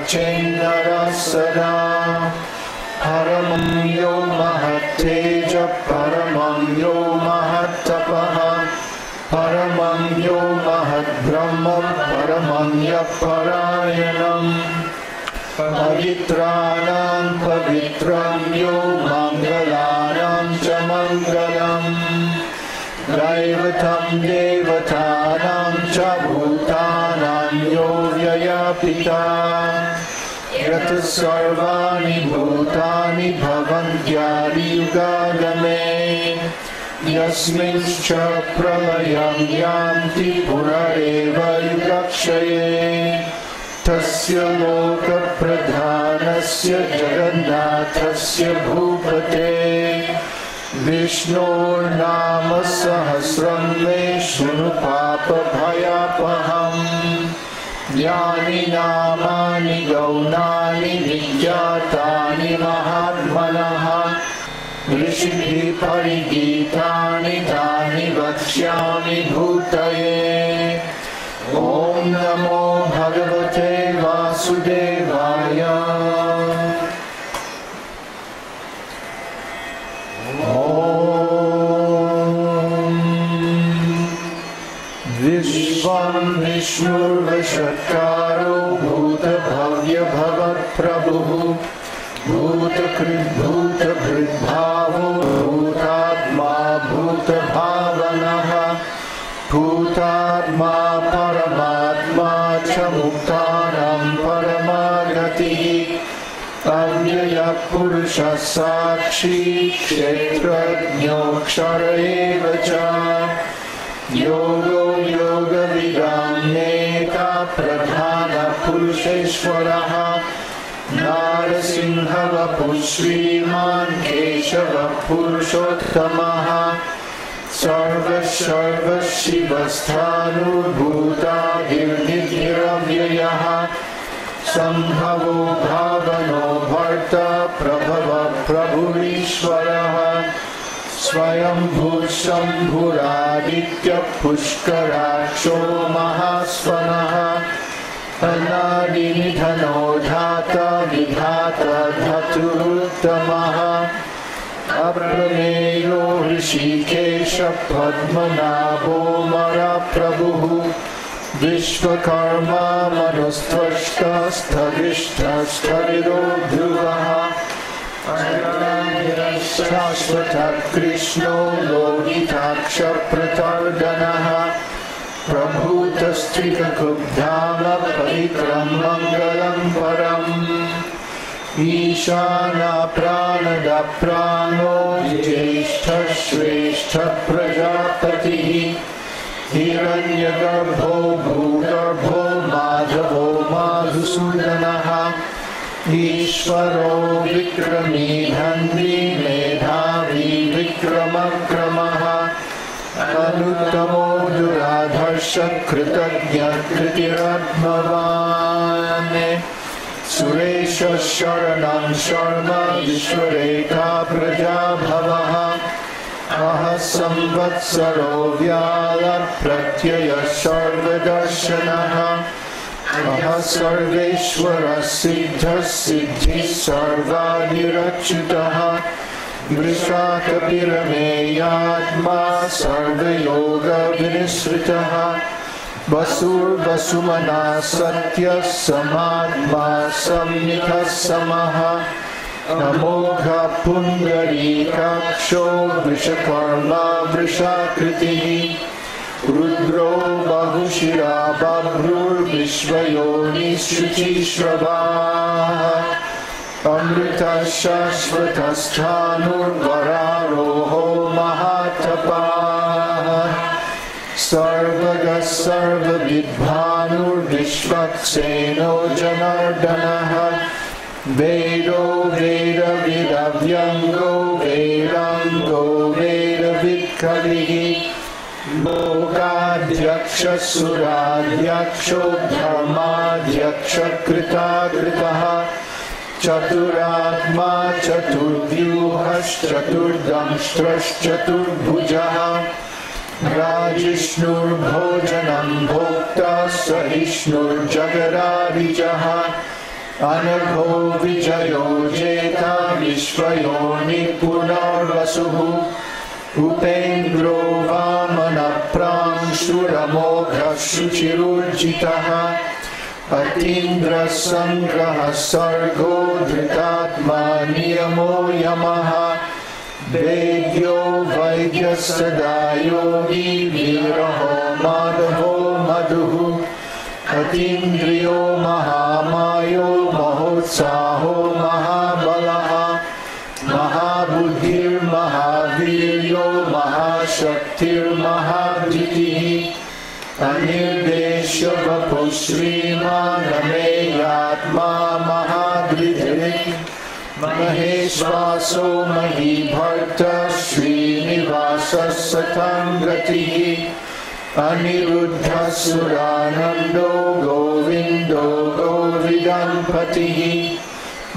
चेन्नरः सदा परमं यो महत्तेजः परमं यो महत्तपः परमं यो महद्ब्रह्मं परमं यः परायणम् पवित्राणां पवित्रं यो मङ्गलानां च मङ्गलम् दैवतं देवतानां च भूतानां यो व्ययपिता यत् सर्वाणि भूतानि भवन्त्यादियुगागमे यस्मिंश्च प्रलयं यान्ति पुनरेव युगक्षये तस्य लोकप्रधानस्य जगन्नाथस्य भूपते विष्णोर्नाम सहस्रं मे शृणु पापभयापहम् यानि नामानि गौणानि विज्ञातानि महात्मनः ऋषिभिः परिगीतानि तानि वक्ष्यामि भूतये ॐ नमो भगवते वासुदेवाय विश्वं विष्णुर्वषट्कारो भूतभव्यभवत्प्रभुः भूतभृद्भावो भूतात्मा भूतभावनः भूतात्मा परमात्मा च मुक्तानां परमागतिः अव्ययः पुरुषः साक्षी क्षेत्रज्ञोऽक्षर एव च योगो योगविदां नेता प्रधानपुरुषेश्वरः नारसिंहवपुः श्रीमान् केशवः पुरुषोत्तमः सर्वशिवस्थाणुर्भूतादिर्निधिरव्ययः सम्भवो भावनो भर्ता प्रभवः प्रभुरीश्वरः स्वयंभू शम्भुरादित्यः पुष्कराक्षो महास्वनः अनादिनिधनो धाता विधाता धतुरुत्तमः अप्रमेयो ऋषिकेश पद्मनाभो मराप्रभुः विश्वकर्मा मनुस्त्वष्टा स्थगिष्ठस्थगिरो ध्रुवः शाश्वतः कृष्णो लोहिताक्ष प्रतर्दनः प्रभूतस्त्रिककुब्धाम परिक्रम मङ्गलं परम् ईशाना प्राणदा प्राणो ज्येष्ठः श्रेष्ठः प्रजापतिः हिरण्यगर्भो भूगर्भो माधवो मधुसूदनः ईश्वरो विक्रमी धन्वी मेधावी विक्रमक्रमः अनुत्तमो दुराधर्ष कृतज्ञः कृतिरत्मवान् सुरेश शरणं शर्म विश्वरेखा प्रजाभवः अह संवत्सरो व्याल प्रत्ययः सर्वदर्शनः अह सर्वेश्वरः सिद्धः सिद्धिः सर्वादिरच्युतः वृषाकपिरमेयात्मा सर्वयोगविनिसृतः वसुर्वसुमना सत्यः समात्मा संनिधः समः अमोघः पुण्डरीकाक्षो वृषकर्मा वृषाकृतिः रुद्रो बहुशिरा बभ्रुर्विश्वयोनिः अमृतः शाश्वतस्थाणुर्वरारोहो महातपाः सर्वगः सर्वविद्भानुर्विश्वक्सेनो जनार्दनः वेदो वेदविदव्यङ्गो वेदाङ्गो वेदवित्कलिः लोकाध्यक्षः सुराध्यक्षो धर्माध्यक्षकृताकृतः चतुरात्मा चतुर्व्यूहश्चतुर्दंष्ट्रश्चतुर्भुजः राजिष्णुर्भोजनं भोक्ता सहिष्णुर्जगदादिजः अनघो विजयो जेता विश्वयोनि पुनर्वसुः उपेन्द्रो वामनप्रांशुरमोघः शुचिरुर्जितः अतीन्द्रः सङ्ग्रहः सर्गो धृतात्मा नियमो यमः वेद्यो वैद्यः सदा योगी वीरहो माधवो मधुः अतीन्द्रियो महामायो महोत्साहो महाबलः महाबुद्धिर्महावीर्यो महाशक्तिर्महाधृतिः अनिर्देश्य वपुः श्रीमान् रमेयात्मा महाधृतिः महेश्वासो महीभर्तः श्रीनिवासः सतां गतिः अनिरुद्धः सुरानन्दो गोविन्दो गोविदम्पतिः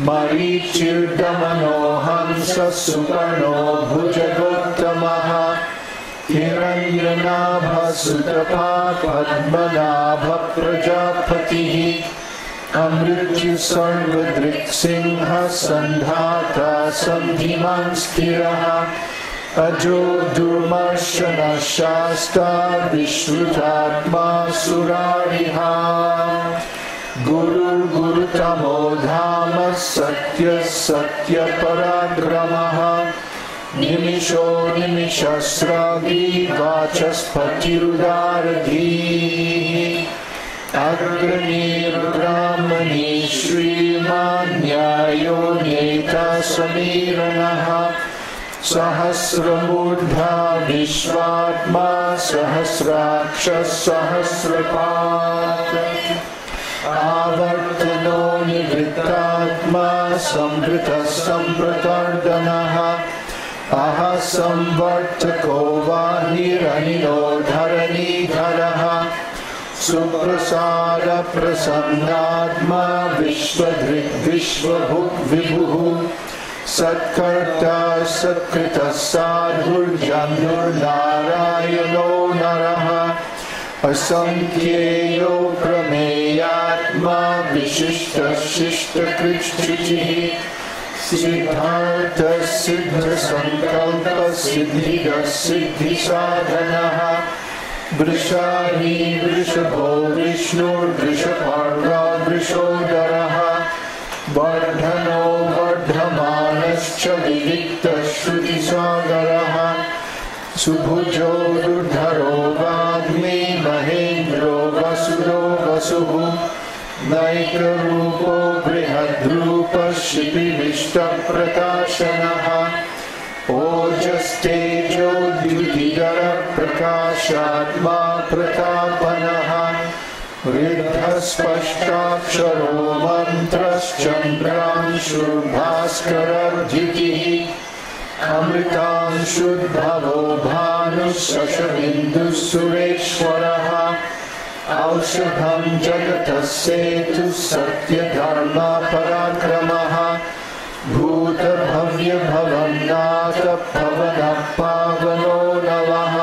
मरीचिर्दमनो हंसः सुपर्णो भुजगोत्तमः हिरण्यनाभः सुतपा पद्मनाभः प्रजापतिः अमृत्यु सर्वदृक्सिंहः सन्धाता सन्धिमान् स्थिरः अजो दुर्मर्शनः शास्ता विश्रुतात्मा सुरारिः गुरुर्गुरुतमो धाम सत्यः सत्यपराक्रमः निमिषो निमिषस्रावी वाचस्पतिरुदारधीः अग्रणीर्ब्राह्मणी श्रीमान् न्यायो नेता समीरणः सहस्रमूर्धा विश्वात्मा सहस्राक्षः सहस्रपात् आवर्तनो निवृत्तात्मा संवृतः सम्प्रतर्दनः अह संवर्तको वाहिरनिलो धरणीधरः सुप्रसाद प्रसन्नात्मा विश्वधृक् विश्वभुक् विभुः सत्कर्ता सत्कृतः साधुर्जन्युर्नारायणो नरः असंख्येयो प्रमेयात्मा विशिष्टः शिष्टकृच्छुचिः सिद्धार्थः सिद्धसंकल्पः सिद्धिदः सिद्धिसाधनः वृषाही वृषभो विष्णुर्वृषपर्वा वृषोदरः वर्धनो वर्धमानश्च विविक्तः श्रुतिसागरः सुभुजो रुद्धरो वाग्मी महेन्द्रो वसुरो वसुः नैकरूपो बृहद्रूपः शिपिविष्टप्रकाशनः ओजस्तेजो द्युतिधरः प्रकाशात्मा प्रतापनः वृद्धस्पष्टाक्षरो मन्त्रश्चन्द्रांशुर्भास्करद्युतिः अमृतांशुद्भवो भानुः शशबिन्दुः सुरेश्वरः औषधं जगतः सेतुः सत्यधर्मपराक्रमः भूतभव्यभवन्नाथः पवनः पावनो नवः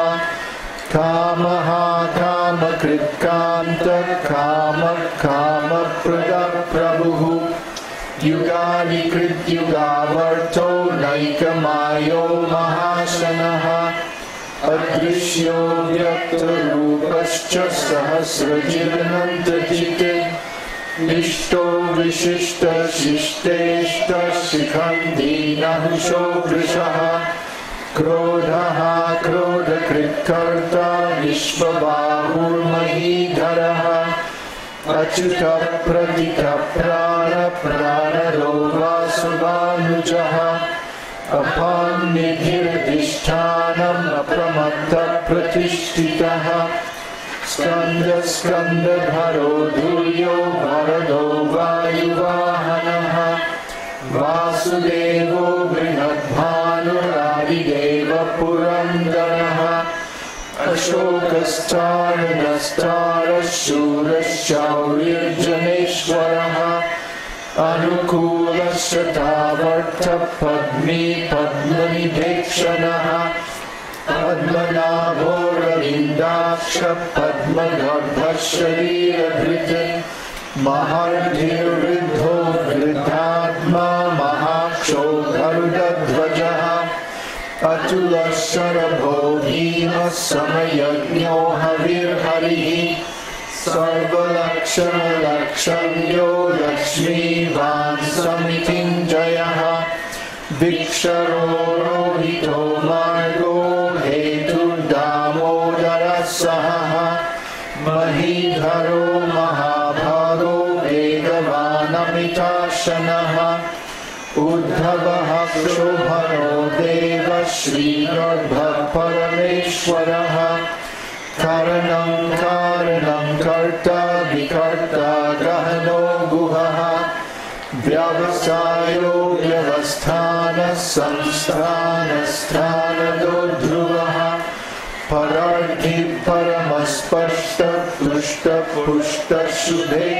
कामः कामकृत्कान्तः कामः कामप्रदः प्रभुः युगानि कृत्युगावर्तो नैकमायो महाशनः अदृश्यो व्यक्तरूपश्च सहस्रचिरनन्तचित् इष्टो विशिष्टशिष्टेष्टः शिखण्डी नहुषो वृषः क्रोधः क्रोधकृत्कर्ता विश्वबाहुर्महीधरः अच्युतः प्रतितः प्राणरो वासुभानुजः अपान्निधिरधिष्ठानम् अप्रमत्तः प्रतिष्ठितः स्कन्दधरो धूर्यो वरदो वायुवाहनः वासुदेवो बृहद्भानुरादिदेवः पुरन्दरः अशोकश्चारणस्तारः शूरश्चौर्यजनेश्वरः अनुकूलशतावर्तः पद्मी पद्मनिभेक्षणः पद्मनाभो रविन्दाक्षः पद्मगर्भः शरीरधृत् महर्षिर्वृद्धो मातुलः शरभो भीमः समयज्ञो हविर्हरिः सर्वलक्षणलक्षण्यो लक्ष्मीवान् समितिञ्जयः भिक्षरो रोहितो मार्गो हेतुर्दामोदरः सहः महीधरो महाभागो वेगवानमिताशनः उद्धवः क्षोभनो देवः श्रीगर्भः परमेश्वरः कारणं कर्ता विकर्ता गहनो गुहः व्यवसायो व्यवस्थानः संस्थानस्थानदो ध्रुवः परार्थी परमस्पष्ट पुष्ट पुष्ट शुभे